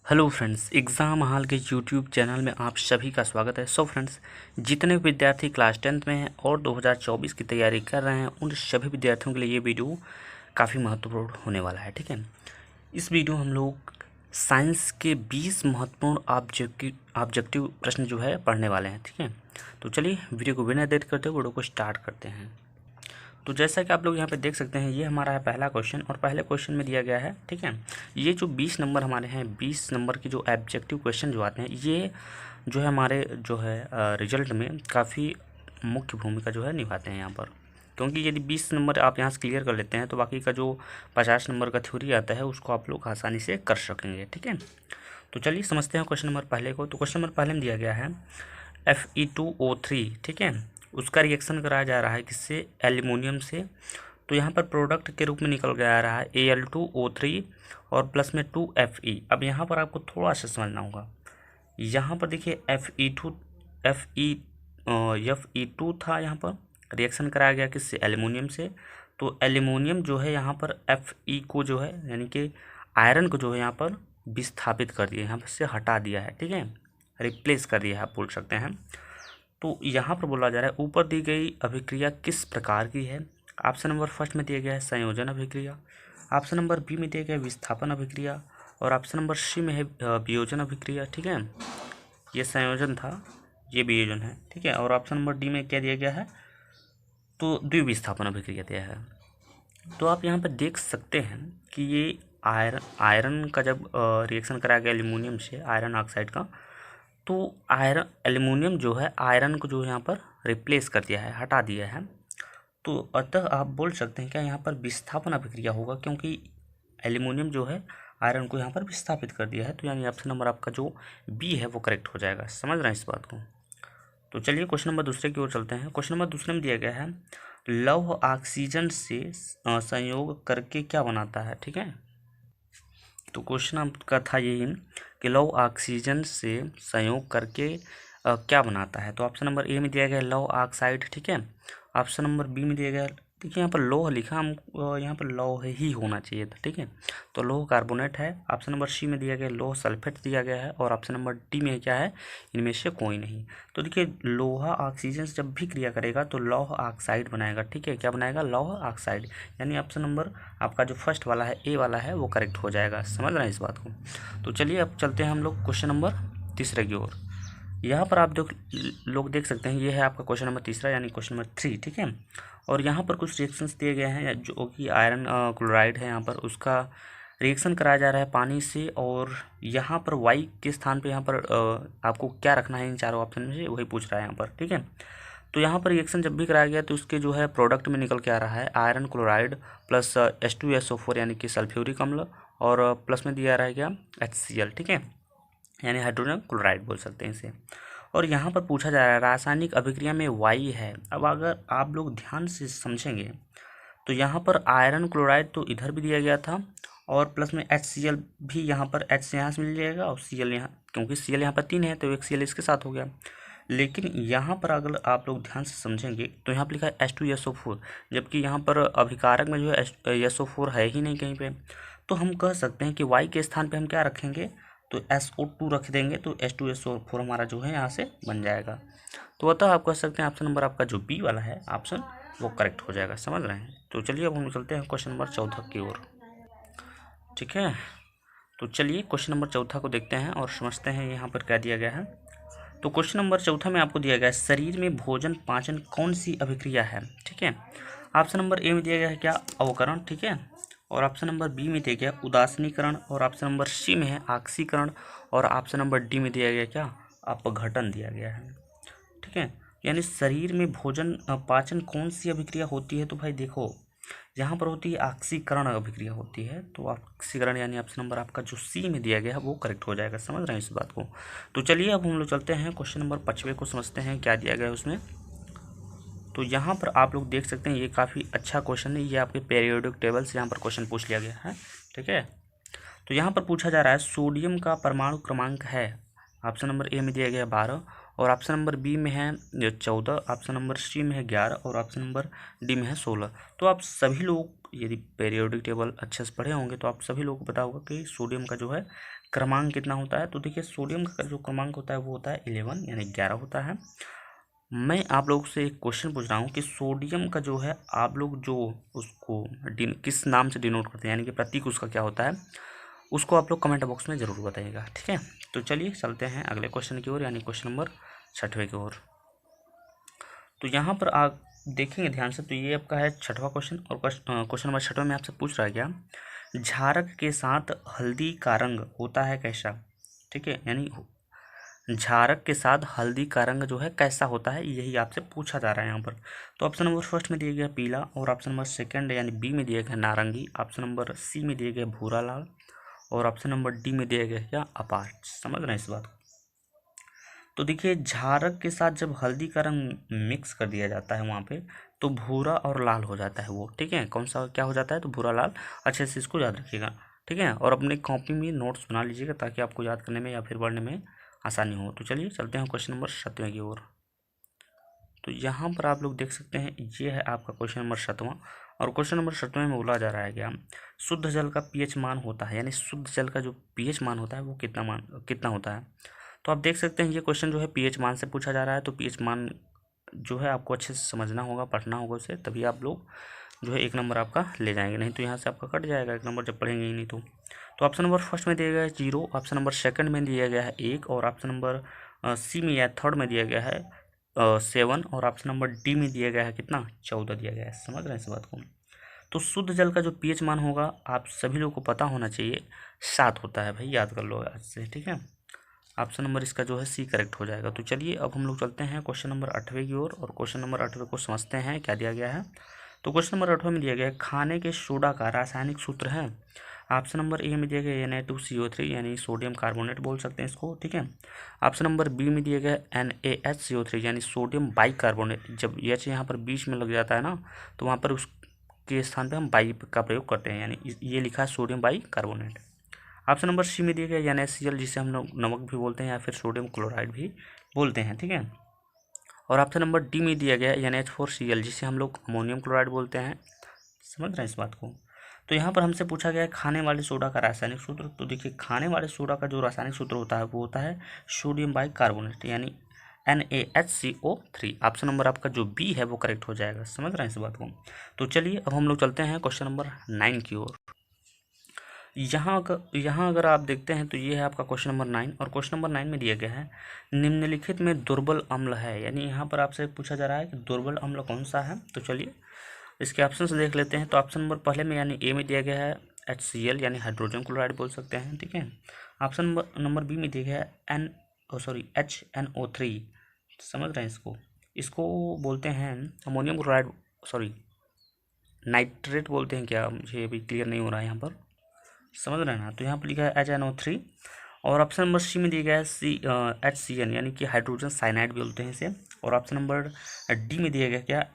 Hello friends, exam हाल के YouTube channel में आप सभी का स्वागत है। फ्रेंड्स, जितने विद्यार्थी क्लास 10th में हैं और 2024 की तैयारी कर रहे हैं उन सभी विद्यार्थियों के लिए ये वीडियो काफ़ी महत्वपूर्ण होने वाला है। ठीक है, इस वीडियो हम लोग साइंस के 20 महत्वपूर्ण ऑब्जेक्टिव प्रश्न जो है पढ़ने वाले हैं। ठीक है, तो चलिए वीडियो को बिना देर करते हुए वीडियो को स्टार्ट करते हैं। तो जैसा कि आप लोग यहाँ पे देख सकते हैं, ये हमारा है पहला क्वेश्चन और पहले क्वेश्चन में दिया गया है। ठीक है, ये जो 20 नंबर हमारे हैं, 20 नंबर के जो ऑब्जेक्टिव क्वेश्चन जो आते हैं, ये जो है हमारे जो है रिजल्ट में काफ़ी मुख्य भूमिका जो है निभाते हैं यहाँ पर। क्योंकि यदि 20 नंबर आप यहाँ से क्लियर कर लेते हैं तो बाकी का जो 50 नंबर का थ्योरी आता है उसको आप लोग आसानी से कर सकेंगे। ठीक है, तो चलिए समझते हैं क्वेश्चन नंबर पहले को। तो क्वेश्चन नंबर पहले में दिया गया है Fe2O3। ठीक है, उसका रिएक्शन कराया जा रहा है किससे? एल्यूमिनियम से। तो यहाँ पर प्रोडक्ट के रूप में निकल के आ रहा है Al2O3 और प्लस में 2Fe। अब यहाँ पर आपको थोड़ा सा समझना होगा। यहाँ पर देखिए Fe2 था, यहाँ पर रिएक्शन कराया गया किससे? एल्यूमिनियम से। तो एल्यूमिनियम जो है यहाँ पर Fe को जो है यानी कि आयरन को जो है यहाँ पर विस्थापित कर दिया, यहाँ पर से हटा दिया है। ठीक है, रिप्लेस कर दिया है आप बोल सकते हैं। तो यहाँ पर बोला जा रहा है ऊपर दी गई अभिक्रिया किस प्रकार की है? ऑप्शन नंबर फर्स्ट में दिया गया है संयोजन अभिक्रिया, ऑप्शन नंबर बी में दिया गया है विस्थापन अभिक्रिया और ऑप्शन नंबर सी में है वियोजन अभिक्रिया। ठीक है, ये संयोजन था, ये वियोजन है। ठीक है, और ऑप्शन नंबर डी में क्या दिया गया है? तो द्विविस्थापन अभिक्रिया दिया है। तो आप यहाँ पर देख सकते हैं कि ये आयरन का जब रिएक्शन कराया गया एल्यूमिनियम से, आयरन ऑक्साइड का, तो आयरन एल्यूमिनियम जो है आयरन को जो यहाँ पर रिप्लेस कर दिया है, हटा दिया है। तो अतः आप बोल सकते हैं क्या यहाँ पर विस्थापन अभिक्रिया होगा, क्योंकि एल्यूमिनियम जो है आयरन को यहाँ पर विस्थापित कर दिया है। तो यानी ऑप्शन नंबर आपका जो बी है वो करेक्ट हो जाएगा। समझ रहे हैं इस बात को? तो चलिए क्वेश्चन नंबर दूसरे की ओर चलते हैं। क्वेश्चन नंबर दूसरे में दिया गया है लौह ऑक्सीजन से संयोग करके क्या बनाता है? ठीक है, तो क्वेश्चन आपका था यही कि लौह ऑक्सीजन से संयोग करके क्या बनाता है? तो ऑप्शन नंबर ए में दिया गया लौह ऑक्साइड। ठीक है, ऑप्शन नंबर बी में दिया गया, देखिए यहाँ पर लौह लिखा, हम यहाँ पर लौह ही होना चाहिए था। ठीक है, तो लौह कार्बोनेट है। ऑप्शन नंबर सी में दिया गया लौह सल्फेट दिया गया है और ऑप्शन नंबर डी में क्या है? इनमें से कोई नहीं। तो देखिए लोहा ऑक्सीजन से जब भी क्रिया करेगा तो लौह ऑक्साइड बनाएगा। ठीक है, क्या बनाएगा? लौह ऑक्साइड। यानी ऑप्शन नंबर आपका जो फर्स्ट वाला है, ए वाला है, वो करेक्ट हो जाएगा। समझ रहे हैं इस बात को? तो चलिए अब चलते हैं हम लोग क्वेश्चन नंबर तीसरे की ओर। यहाँ पर आप लोग देख सकते हैं, ये है आपका क्वेश्चन नंबर तीसरा यानी क्वेश्चन नंबर 3। ठीक है, और यहाँ पर कुछ रिएक्शंस दिए गए हैं जो कि आयरन क्लोराइड है, यहाँ पर उसका रिएक्शन कराया जा रहा है पानी से। और यहाँ पर वाई के स्थान पे यहाँ पर आपको क्या रखना है इन चारों ऑप्शन में से, वही पूछ रहा है यहाँ पर। ठीक है, तो यहाँ पर रिएक्शन जब भी कराया गया तो उसके जो है प्रोडक्ट में निकल के आ रहा है आयरन क्लोराइड प्लस H2SO4 यानी कि सल्फ्यूरिक अम्ल और प्लस में दिया रहा है क्या? HCl। ठीक है, यानी हाइड्रोजन क्लोराइड बोल सकते हैं इसे। और यहाँ पर पूछा जा रहा है रासायनिक अभिक्रिया में वाई है। अब अगर आप लोग ध्यान से समझेंगे तो यहाँ पर आयरन क्लोराइड तो इधर भी दिया गया था और प्लस में HCl भी, यहाँ पर H यहाँ से मिल जाएगा और Cl यहाँ, क्योंकि Cl यहाँ पर 3 है तो एक Cl इसके साथ हो गया। लेकिन यहाँ पर अगर आप लोग ध्यान से समझेंगे तो यहाँ पर लिखा है H2SO4, जबकि यहाँ पर अभिकारक में जो है SO4 है ही नहीं कहीं पे। तो हम कह सकते हैं कि Y के स्थान पे हम क्या रखेंगे? तो SO2 रख देंगे तो H2SO4 हमारा जो है यहाँ से बन जाएगा। तो अतः आप कह सकते हैं ऑप्शन नंबर आपका जो बी वाला है ऑप्शन, वो करेक्ट हो जाएगा। समझ रहे हैं? तो चलिए अब हम चलते हैं क्वेश्चन नंबर 14 की ओर। ठीक है, तो चलिए क्वेश्चन नंबर 14 को देखते हैं और समझते हैं यहाँ पर क्या दिया गया है। तो क्वेश्चन नंबर 14 में आपको दिया गया है शरीर में भोजन पाचन कौन सी अभिक्रिया है? ठीक है, ऑप्शन नंबर ए में दिया गया है क्या? अवकरण। ठीक है, और ऑप्शन नंबर बी में दिया गया उदासीनीकरण और ऑप्शन नंबर सी में है ऑक्सीकरण और ऑप्शन नंबर डी में दिया गया क्या? अपघटन दिया गया है। ठीक है, यानी शरीर में भोजन पाचन कौन सी अभिक्रिया होती है? तो भाई देखो यहाँ पर होती है ऑक्सीकरण अभिक्रिया होती है। तो ऑक्सीकरण यानी ऑप्शन नंबर आपका जो सी में दिया गया है वो करेक्ट हो जाएगा। समझ रहे हैं इस बात को? तो चलिए अब हम लोग चलते हैं क्वेश्चन नंबर 5 को समझते हैं क्या दिया गया है उसमें। तो यहाँ पर आप लोग देख सकते हैं ये काफ़ी अच्छा क्वेश्चन है, ये आपके पीरियोडिक टेबल से यहाँ पर क्वेश्चन पूछ लिया गया है। ठीक है, तो यहाँ पर पूछा जा रहा है सोडियम का परमाणु क्रमांक है। ऑप्शन नंबर ए में दिया गया है 12 और ऑप्शन नंबर बी में है 14, ऑप्शन नंबर सी में है 11 और ऑप्शन नंबर डी में है 16। तो आप सभी लोग यदि पीरियोडिक टेबल अच्छे से पढ़े होंगे तो आप सभी लोगों को पता होगा कि सोडियम का जो है क्रमांक कितना होता है? तो देखिए सोडियम का जो क्रमांक होता है वो होता है 11 यानी 11 होता है। मैं आप लोग से एक क्वेश्चन पूछ रहा हूँ कि सोडियम का जो है आप लोग जो उसको किस नाम से डिनोट करते हैं, यानी कि प्रतीक उसका क्या होता है, उसको आप लोग कमेंट बॉक्स में ज़रूर बताइएगा, ठीक है। तो चलिए चलते हैं अगले क्वेश्चन की ओर, यानी क्वेश्चन नंबर 6वें की ओर। तो यहाँ पर आप देखेंगे ध्यान से, तो ये आपका है 6वां क्वेश्चन, और क्वेश्चन नंबर 6 में आपसे पूछ रहा है क्या, झारक के साथ हल्दी का रंग होता है कैसा, ठीक है, यानी झारक के साथ हल्दी का रंग जो है कैसा होता है, यही आपसे पूछा जा रहा है यहाँ पर। तो ऑप्शन नंबर फर्स्ट में दिया गया पीला, और ऑप्शन नंबर सेकंड यानी बी में दिया गया नारंगी, ऑप्शन नंबर सी में दिया गया भूरा लाल, और ऑप्शन नंबर डी में दिया गया क्या अपार। समझ रहे हैं इस बात को? तो देखिए झारक के साथ जब हल्दी का रंग मिक्स कर दिया जाता है वहाँ पे, तो भूरा और लाल हो जाता है वो, ठीक है। कौन सा क्या हो जाता है? तो भूरा लाल। अच्छे से इसको याद रखिएगा, ठीक है, और अपनी कॉपी में नोट्स बना लीजिएगा ताकि आपको याद करने में या फिर पढ़ने में आसानी हो। तो चलिए चलते हैं क्वेश्चन नंबर 7वें की ओर। तो यहाँ पर आप लोग देख सकते हैं ये है आपका क्वेश्चन नंबर 7वां, और क्वेश्चन नंबर 7वें में बोला जा रहा है क्या, शुद्ध जल का पीएच मान होता है, यानी शुद्ध जल का जो पीएच मान होता है वो कितना होता है। तो आप देख सकते हैं ये क्वेश्चन जो है पीएच मान से पूछा जा रहा है। तो पीएच मान जो है आपको अच्छे से समझना होगा, पढ़ना होगा उसे, तभी आप लोग जो है 1 नंबर आपका ले जाएंगे, नहीं तो यहाँ से आपका कट जाएगा 1 नंबर जब पढ़ेंगे ही नहीं तो। ऑप्शन नंबर फर्स्ट में दिया गया है 0, ऑप्शन नंबर सेकंड में दिया गया है 1, और ऑप्शन नंबर सी में या थर्ड में दिया गया है 7, और ऑप्शन नंबर डी में दिया गया है कितना 14 दिया गया है। समझ रहे हैं इस बात को? तो शुद्ध जल का जो पीएच मान होगा आप सभी लोग को पता होना चाहिए 7 होता है भाई, याद कर लो आज से, ठीक है। ऑप्शन नंबर इसका जो है सी करेक्ट हो जाएगा। तो चलिए अब हम लोग चलते हैं क्वेश्चन नंबर 8वें की ओर, और क्वेश्चन नंबर 8वें को समझते हैं क्या दिया गया है। तो क्वेश्चन नंबर 8वें में दिया गया है खाने के सोडा का रासायनिक सूत्र है। ऑप्शन नंबर ए में दिया गया Na2CO3 यानी सोडियम कार्बोनेट बोल सकते हैं इसको, ठीक है। ऑप्शन नंबर बी में दिया गया NaHCO3 यानी सोडियम बाई कार्बोनेट। जब एच यहाँ पर बीच में लग जाता है ना, तो वहाँ पर उसके स्थान पर हम बाई का प्रयोग करते हैं, यानी ये लिखा है sodium bicarbonate. Option number C में दिया गया NaCl जिसे हम लोग नमक भी बोलते हैं या फिर सोडियम क्लोराइड भी बोलते हैं, ठीक है। और ऑप्शन नंबर डी में दिया गया NH4Cl जिसे हम लोग अमोनियम क्लोराइड बोलते हैं। समझ रहे हैं इस बात को? तो यहाँ पर हमसे पूछा गया है खाने वाले सोडा का रासायनिक सूत्र। तो देखिए खाने वाले सोडा का जो रासायनिक सूत्र होता है वो होता है सोडियम बाई कार्बोनेट यानी NaHCO3। ऑप्शन नंबर आपका जो बी है वो करेक्ट हो जाएगा। समझ रहे हैं इस बात को? तो चलिए अब हम लोग चलते हैं क्वेश्चन नंबर 9 की ओर। यहाँ अगर आप देखते हैं तो ये है आपका क्वेश्चन नंबर 9, और क्वेश्चन नंबर 9 में दिया गया है निम्नलिखित में दुर्बल अम्ल है, यानी यहाँ पर आपसे पूछा जा रहा है कि दुर्बल अम्ल कौन सा है। तो चलिए इसके ऑप्शन देख लेते हैं। तो ऑप्शन नंबर पहले में यानी ए में दिया गया है HCl यानी हाइड्रोजन क्लोराइड बोल सकते हैं, ठीक है। ऑप्शन नंबर बी में दिया गया है HNO3। समझ रहे हैं इसको? इसको बोलते हैं अमोनियम क्लोराइड, सॉरी नाइट्रेट बोलते हैं क्या, मुझे अभी क्लियर नहीं हो रहा है यहाँ पर। समझ रहे हैं ना? तो यहाँ पर लिखा है HNO3, और ऑप्शन नंबर सी में दिया गया है HCN यानी कि हाइड्रोजन साइनाइड भी बोलते हैं इसे, और ऑप्शन नंबर डी में दिया गया क्या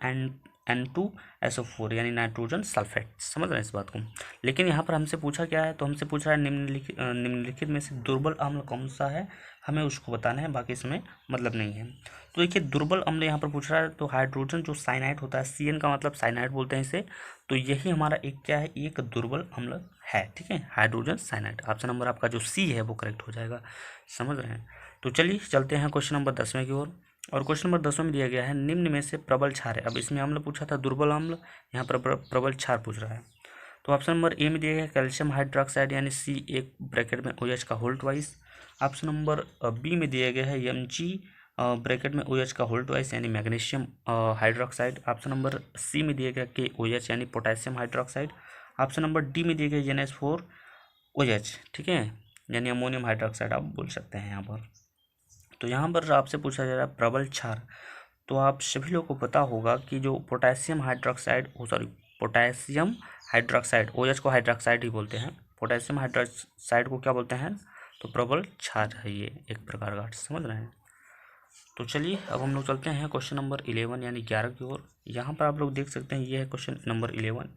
N2SO4 यानी नाइट्रोजन सल्फेट। समझ रहे हैं इस बात को? लेकिन यहाँ पर हमसे पूछा क्या है, तो हमसे पूछा है निम्नलिखित में से दुर्बल अम्ल कौन सा है, हमें उसको बताना है, बाकी इसमें मतलब नहीं है। तो देखिए दुर्बल अम्ल यहाँ पर पूछ रहा है, तो हाइड्रोजन जो साइनाइड होता है, CN का मतलब साइनाइड बोलते हैं इसे, तो यही हमारा एक क्या है, एक दुर्बल अम्ल है, ठीक है, हाइड्रोजन साइनाइड। ऑप्शन नंबर आपका जो सी है वो करेक्ट हो जाएगा। समझ रहे हैं? तो चलिए चलते हैं क्वेश्चन नंबर 10वें की ओर, और क्वेश्चन नंबर 10वें में दिया गया है निम्न में से प्रबल क्षार है। अब इसमें अम्ल पूछा था दुर्बल अम्ल, यहाँ पर प्रबल क्षार पूछ रहा है। तो ऑप्शन नंबर ए में दिया गया कैल्शियम हाइड्रोक्साइड यानी C एक ब्रैकेट में OH का whole twice. Option number B में दिया गया है Mg ब्रैकेट में OH का होल ट्वाइस यानी magnesium hydroxide. Option number C में दिया गया KOH यानी potassium hydroxide. Option number D में दिया गया NH4OH, ठीक है, यानी अमोनियम हाइड्रोक्साइड आप बोल सकते हैं यहाँ पर। तो यहाँ पर आपसे पूछा जा रहा है प्रबल क्षार, तो आप सभी लोग को पता होगा कि जो पोटेशियम हाइड्रोक्साइड OH को हाइड्रोक्साइड ही बोलते हैं, पोटेशियम हाइड्रोक्साइड को क्या बोलते हैं, तो प्रबल क्षार है ये एक प्रकार का। समझ रहे हैं? तो चलिए अब हम लोग चलते हैं क्वेश्चन नंबर 11 यानी 11 की ओर। यहाँ पर आप लोग देख सकते हैं ये है क्वेश्चन नंबर 11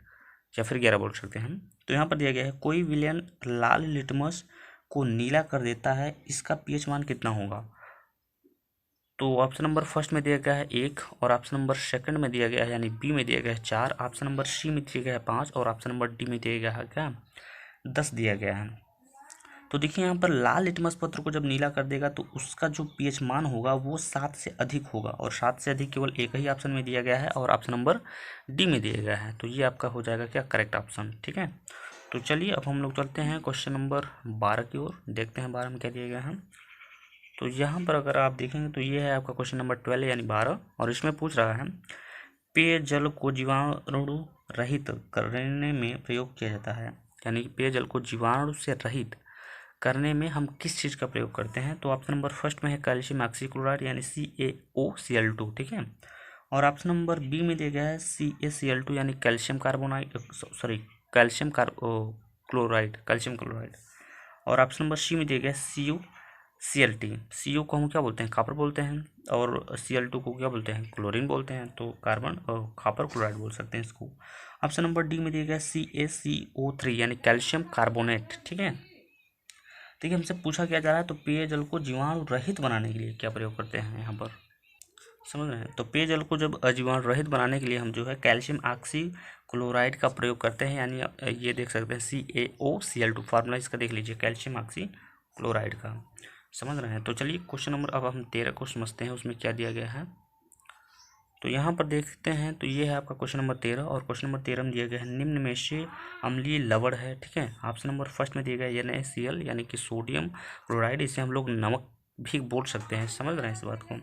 या फिर 11 बोल सकते हैं। तो यहाँ पर दिया गया है कोई विलयन लाल लिटमस को नीला कर देता है, इसका पीएच मान कितना होगा। तो ऑप्शन नंबर फर्स्ट में दिया गया है 1, और ऑप्शन नंबर सेकंड में दिया गया है यानी बी में दिया गया है 4, ऑप्शन नंबर सी में दिया गया है 5, और ऑप्शन नंबर डी में दिया गया है क्या 10 दिया गया है। तो देखिए यहाँ पर लाल लिटमस पत्र को जब नीला कर देगा तो उसका जो पीएच मान होगा वो 7 से अधिक होगा, और 7 से अधिक केवल एक ही ऑप्शन में दिया गया है और ऑप्शन नंबर डी में दिया गया है। तो ये आपका हो जाएगा क्या, करेक्ट ऑप्शन। ठीक है, तो चलिए अब हम लोग चलते हैं क्वेश्चन नंबर 12 की ओर, देखते हैं 12 में क्या दिया गया है। तो यहाँ पर अगर आप देखेंगे तो ये है आपका क्वेश्चन नंबर 12 यानी 12, और इसमें पूछ रहा है पेयजल को जीवाणु रहित करने में प्रयोग किया जाता है, यानी कि पेयजल को जीवाणु से रहित करने में हम किस चीज़ का प्रयोग करते हैं। तो ऑप्शन नंबर फर्स्ट में है कैल्शियम ऑक्सीक्लोराइड यानी CaOCl2, ठीक है। और ऑप्शन नंबर बी में दिया गया है CaCl2 यानी calcium carbonide, sorry calcium chloride, calcium chloride. और ऑप्शन नंबर सी में दिया गया है CuCl2। CO को हम क्या बोलते हैं, कॉपर बोलते हैं, और Cl2 को क्या बोलते हैं, क्लोरीन बोलते हैं, तो कार्बन कॉपर क्लोराइड बोल सकते हैं इसको। ऑप्शन नंबर डी में दिया गया CaCO3 यानी कैल्शियम कार्बोनेट, ठीक है। देखिए हमसे पूछा क्या जा रहा है, तो पेयजल को जीवाणु रहित बनाने के लिए क्या प्रयोग करते हैं यहाँ पर, समझ रहे हैं। तो पेयजल को जब अजीवाणु रहित बनाने के लिए हम जो है कैल्शियम ऑक्सीक्लोराइड का प्रयोग करते हैं, यानी ये देख सकते हैं CaOCl2, फार्मूला इसका देख लीजिए, कैल्शियम ऑक्सीक्लोराइड का, समझ रहे हैं। तो चलिए क्वेश्चन नंबर अब हम 13 को समझते हैं, उसमें क्या दिया गया है। तो यहाँ पर देखते हैं तो ये है आपका क्वेश्चन नंबर 13, और क्वेश्चन नंबर 13 में दिया गया है निम्न में से अम्लीय लवण है, ठीक है। ऑप्शन नंबर फर्स्ट में दिया गया है NaCl यानी कि सोडियम क्लोराइड, इसे हम लोग नमक भी बोल सकते हैं, समझ रहे हैं इस बात को।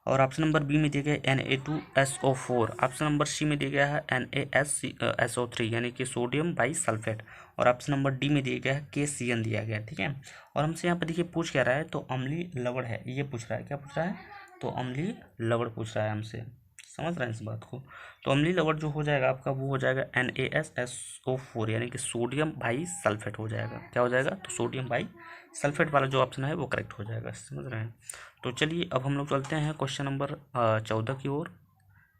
और ऑप्शन नंबर बी में दिया गया है Na2SO4। ऑप्शन नंबर सी में दिया गया है NaSO3 यानी कि सोडियम बाईसल्फेट। और ऑप्शन नंबर डी में दिया गया है KCN दिया गया है, ठीक है। और हमसे यहाँ पर देखिए पूछ क्या रहा है, तो अम्लीय लवण है, ये पूछ रहा है, क्या पूछ रहा है, तो अम्लीय लवण पूछ रहा है हमसे, समझ रहे हैं इस बात को। तो अम्लीय लवण जो हो जाएगा आपका वो हो जाएगा NaSO4 यानी कि सोडियम बाईसल्फेट हो जाएगा, क्या हो जाएगा, तो सोडियम बाईसल्फेट वाला जो ऑप्शन है वो करेक्ट हो जाएगा, समझ रहे हैं। तो चलिए अब हम लोग चलते हैं क्वेश्चन नंबर 14 की ओर।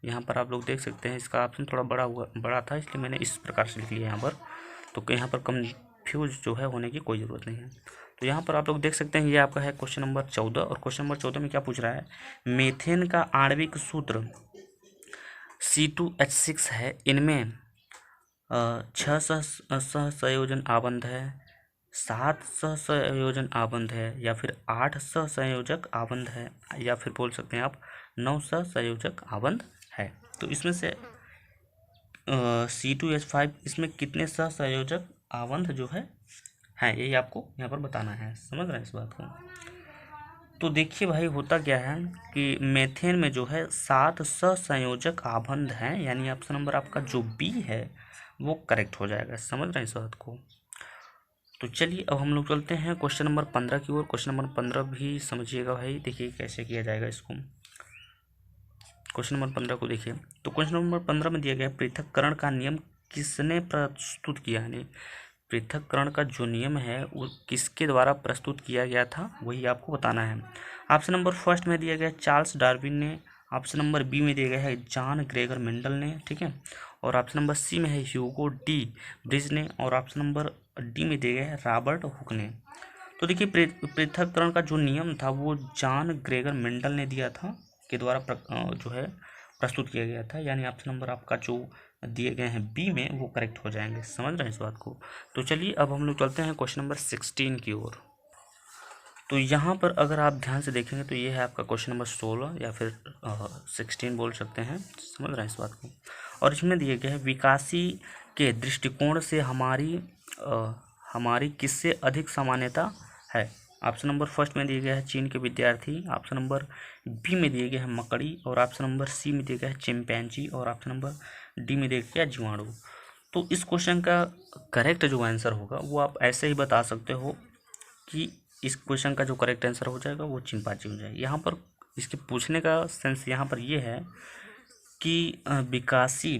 यहाँ पर आप लोग देख सकते हैं इसका ऑप्शन थोड़ा बड़ा था, इसलिए मैंने इस प्रकार से लिख लिया यहाँ पर, तो यहाँ पर कन्फ्यूज जो है होने की कोई ज़रूरत नहीं है। तो यहाँ पर आप लोग देख सकते हैं ये आपका है क्वेश्चन नंबर 14, और क्वेश्चन नंबर 14 में क्या पूछ रहा है, मीथेन का आणविक सूत्र C2H6 है, इनमें 6 सहसंयोजन आबंध है, 7 सहसंयोजन आबंध है, या फिर 8 सहसंयोजक आबंध है, या फिर बोल सकते हैं आप 9 सहसंयोजक आबंध है। तो इसमें से C2H5 इसमें कितने सहसंयोजक आबंध जो है यही आपको यहाँ पर बताना है, समझ रहे हैं इस बात को। तो देखिए भाई होता क्या है कि मेथेन में जो है 7 सहसंयोजक आबंध हैं, यानी ऑप्शन नंबर आपका जो बी है वो करेक्ट हो जाएगा, समझ रहे हैं इस बात को। तो चलिए अब हम लोग चलते हैं क्वेश्चन नंबर 15 की ओर। क्वेश्चन नंबर 15 भी समझिएगा भाई, देखिए कैसे किया जाएगा इसको। क्वेश्चन नंबर 15 को देखिए, तो क्वेश्चन नंबर 15 में दिया गया पृथक्करण का नियम किसने प्रस्तुत किया, यानी पृथक्करण का जो नियम है वो किसके द्वारा प्रस्तुत किया गया था, वही आपको बताना है। ऑप्शन नंबर फर्स्ट में दिया गया चार्ल्स डार्विन ने, ऑप्शन नंबर बी में दिया गया है जॉन ग्रेगर मेंडल ने, ठीक है। और ऑप्शन नंबर सी में है ह्यूगो डी ब्रिज ने, और ऑप्शन नंबर डी में दिया गया है रॉबर्ट हुक ने। तो देखिए पृथक्करण का जो नियम था वो जॉन ग्रेगर मेंडल ने दिया था, के द्वारा जो है प्रस्तुत किया गया था, यानी ऑप्शन नंबर आपका जो दिए गए हैं बी में वो करेक्ट हो जाएंगे, समझ रहे हैं इस बात को। तो चलिए अब हम लोग चलते हैं क्वेश्चन नंबर 16 की ओर। तो यहाँ पर अगर आप ध्यान से देखेंगे तो ये है आपका क्वेश्चन नंबर 16 या फिर 16 बोल सकते हैं, समझ रहे हैं इस बात को। और इसमें दिए गए हैं विकासी के दृष्टिकोण से हमारी किससे अधिक सामान्यता है। ऑप्शन नंबर फर्स्ट में दिया गया है चीन के विद्यार्थी, ऑप्शन नंबर बी में दिए गए हैं मकड़ी, और ऑप्शन नंबर सी में दिया गया है चिंपैंजी, और ऑप्शन नंबर डी में दिया गया है जीवाणु। तो इस क्वेश्चन का करेक्ट जो आंसर होगा वो आप ऐसे ही बता सकते हो कि इस क्वेश्चन का जो करेक्ट आंसर हो जाएगा वो चिंपैंजी हो जाएगा। यहाँ पर इसके पूछने का सेंस यहाँ पर ये है कि विकासी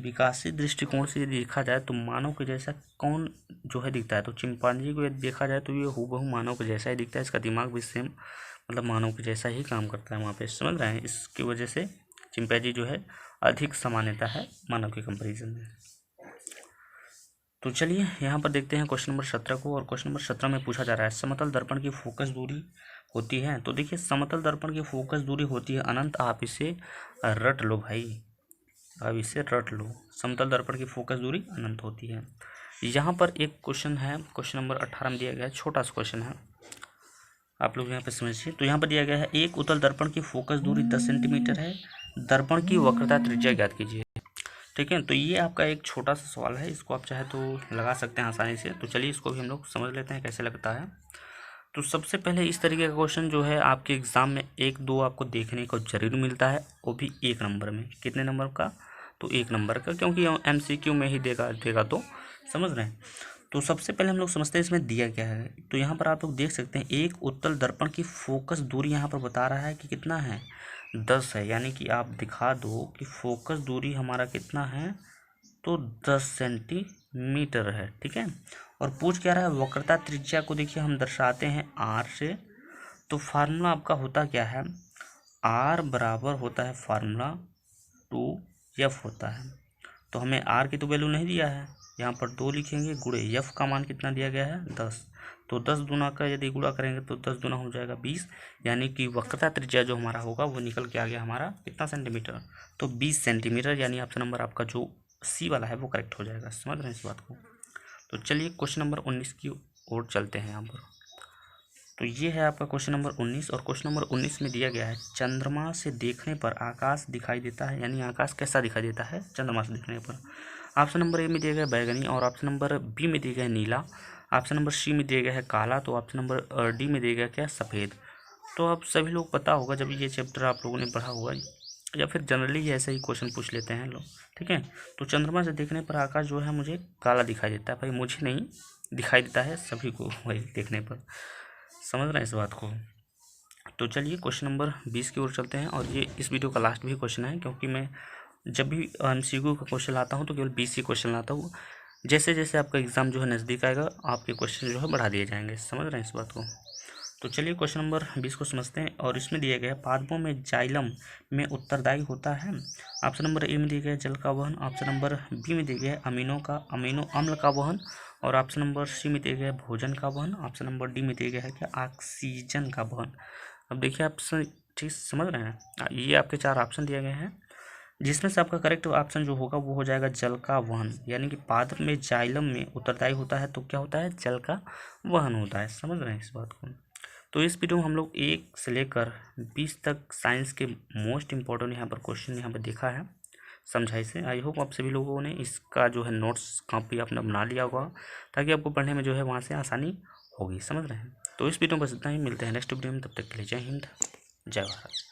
दृष्टिकोण से यदि देखा जाए तो मानव के जैसा कौन जो है दिखता है, तो चिंपांजी को यदि देखा जाए तो ये हूबहू मानव के जैसा ही दिखता है, इसका दिमाग भी सेम मतलब मानव के जैसा ही काम करता है वहाँ पे, समझ रहे हैं। इसकी वजह से चिंपैंजी जो है अधिक सामान्यता है मानव के कंपेरिजन में। तो चलिए यहाँ पर देखते हैं क्वेश्चन नंबर 17 को, और क्वेश्चन नंबर 17 में पूछा जा रहा है समतल दर्पण की फोकस दूरी होती है। तो देखिए समतल दर्पण की फोकस दूरी होती है अनंत, आप इसे रट लो भाई, अब इसे रट लो, समतल दर्पण की फोकस दूरी अनंत होती है। यहाँ पर एक क्वेश्चन है, क्वेश्चन नंबर 18 में दिया गया है, छोटा सा क्वेश्चन है, आप लोग यहाँ पे समझिए। तो यहाँ पर दिया गया है एक उत्तल दर्पण की फोकस दूरी 10 सेंटीमीटर है, दर्पण की वक्रता त्रिज्या ज्ञात कीजिए। ठीक है, तो ये आपका एक छोटा सा सवाल है, इसको आप चाहे तो लगा सकते हैं आसानी से। तो चलिए इसको भी हम लोग समझ लेते हैं कैसे लगता है। तो सबसे पहले इस तरीके का क्वेश्चन जो है आपके एग्ज़ाम में 1-2 आपको देखने को जरूर मिलता है, वो भी 1 नंबर में। कितने नंबर का? तो 1 नंबर का, क्योंकि MCQ में ही देगा तो समझ रहे हैं। तो सबसे पहले हम लोग समझते हैं इसमें दिया क्या है। तो यहाँ पर आप लोग देख सकते हैं एक उत्तल दर्पण की फोकस दूरी यहाँ पर बता रहा है कि कितना है, 10 है। यानी कि आप दिखा दो कि फोकस दूरी हमारा कितना है, तो 10 सेंटीमीटर है। ठीक है, और पूछ क्या रहा है, वक्रता त्रिज्या को देखिए हम दर्शाते हैं R से। तो फार्मूला आपका होता क्या है, R बराबर होता है फार्मूला 2F होता है। तो हमें R की तो वैल्यू नहीं दिया है, यहाँ पर 2 लिखेंगे, गुणे F का मान कितना दिया गया है, 10। तो 10 दूना का यदि गुणा करेंगे तो 10 दूना हो जाएगा 20, यानी कि वक्रता त्रिज्या जो हमारा होगा वो निकल के आ गया हमारा कितना सेंटीमीटर, तो 20 सेंटीमीटर। यानी ऑप्शन नंबर आपका जो C वाला है वो करेक्ट हो जाएगा। समझ रहे हैं इस बात को। तो चलिए क्वेश्चन नंबर 19 की ओर चलते हैं यहाँ पर। तो ये है आपका क्वेश्चन नंबर 19, और क्वेश्चन नंबर 19 में दिया गया है चंद्रमा से देखने पर आकाश दिखाई देता है। यानी आकाश कैसा दिखाई देता है चंद्रमा से देखने पर। ऑप्शन नंबर ए में दिया गया है बैगनी, और ऑप्शन नंबर बी में दिया गया है नीला, ऑप्शन नंबर सी में दिया गया है काला, तो ऑप्शन नंबर डी में दिया गया क्या, सफ़ेद। तो आप सभी लोग पता होगा, जब ये चैप्टर आप लोगों ने पढ़ा होगा, या फिर जनरली ऐसे ही क्वेश्चन पूछ लेते हैं लोग। ठीक है, तो चंद्रमा से देखने पर आकाश जो है मुझे काला दिखाई देता है। भाई मुझे नहीं दिखाई देता है, सभी को वही देखने पर। समझ रहे हैं इस बात को। तो चलिए क्वेश्चन नंबर 20 की ओर चलते हैं, और ये इस वीडियो का लास्ट भी क्वेश्चन है, क्योंकि मैं जब भी MCQ का क्वेश्चन लाता हूँ तो केवल 20 ही क्वेश्चन लाता हूँ। जैसे जैसे आपका एग्ज़ाम जो है नज़दीक आएगा, आपके क्वेश्चन जो है बढ़ा दिए जाएंगे। समझ रहे हैं इस बात को। तो चलिए क्वेश्चन नंबर 20 को समझते हैं, और इसमें दिया गया है पादपों में जाइलम में उत्तरदायी होता है। ऑप्शन नंबर ए में दिया गया है जल का वहन, ऑप्शन नंबर बी में दिया गया है अमीनो अम्ल का वहन, और ऑप्शन नंबर सी में दिया गया है भोजन का वहन, ऑप्शन नंबर डी में दिया गया है क्या, ऑक्सीजन का वहन। अब देखिए आप ठीक समझ रहे हैं, ये आपके 4 ऑप्शन दिए गए हैं, जिसमें से आपका करेक्ट ऑप्शन जो होगा वो हो जाएगा जल का वहन। यानी कि पादप में जाइलम में उत्तरदायी होता है, तो क्या होता है, जल का वहन होता है। समझ रहे हैं इस बात को। तो इस वीडियो में हम लोग 1 से लेकर 20 तक साइंस के मोस्ट इम्पोर्टेंट यहाँ पर क्वेश्चन यहाँ पर देखा है समझाई से। आई होप आप सभी लोगों ने इसका जो है नोट्स कॉपी अपना बना लिया होगा, ताकि आपको पढ़ने में जो है वहाँ से आसानी होगी। समझ रहे हैं। तो इस वीडियो में बस इतना ही, मिलते हैं नेक्स्ट वीडियो में, तब तक के लिए जय हिंद, जय भारत।